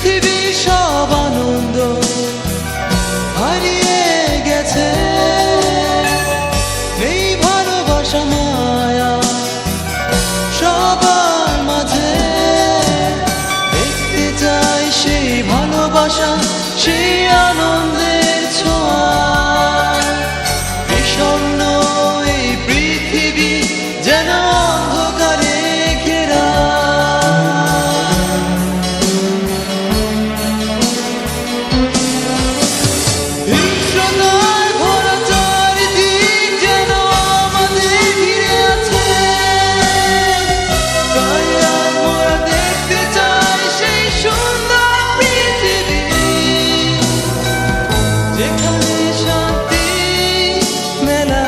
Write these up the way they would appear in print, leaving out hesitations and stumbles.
পৃথিবী সব আনন্দ হারিয়ে গেছে, নেই ভালোবাসা মায়া সবার মাঝে। দেখতে চাই সেই ভালোবাসা, সেই আনন্দের ছোঁয়া। বিষণ্ণ এই পৃথিবী যেন অন্ধকারে ঘেরা। হিংস্রতায় ভরা চারিদিক যেন আমাদের ঘিরে আছে। তাই আজ মোরা দেখতে চাই সেই সুন্দর পৃথিবী, যেখানে শান্তি মেলা।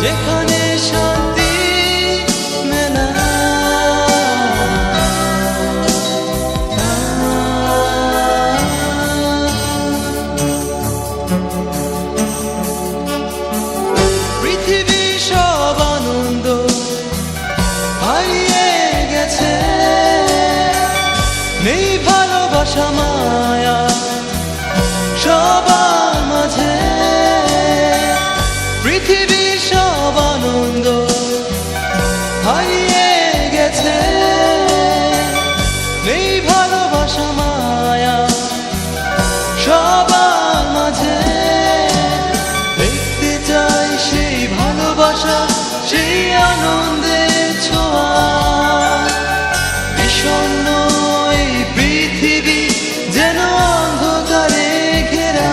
যেখানে শান্তি মেলা। পৃথিবী সব আনন্দ হারিয়ে গেছে, নেই ভালোবাসা মায়া সবার মাঝে। পৃথিবী সব আনন্দ হারিয়ে গেছে, নেই ভালোবাসা মায়া সবার মাঝে। দেখতে চাই সেই ভালোবাসা, সেই আনন্দের ছোঁয়া। বিষণ্ণ এই পৃথিবী যেন অন্ধকারে ঘেরা।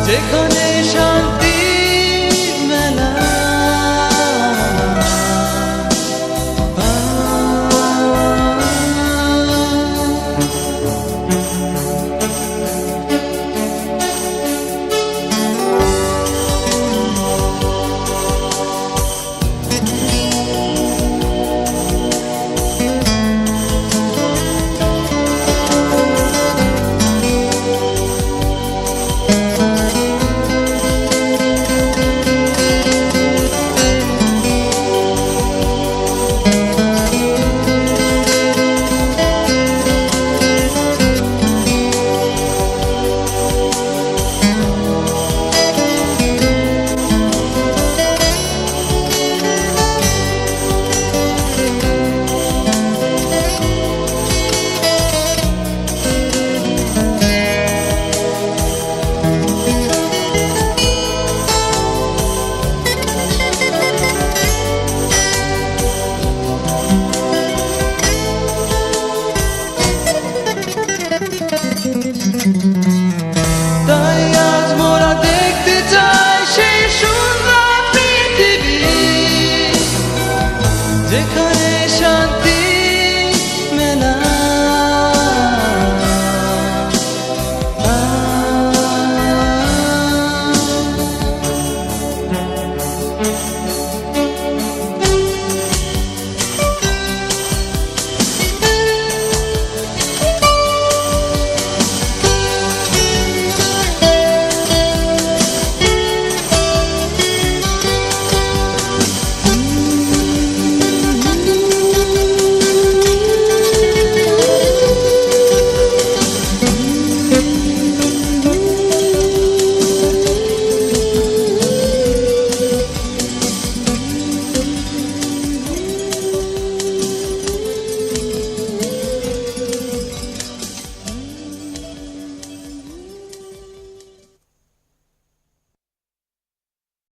যেখানে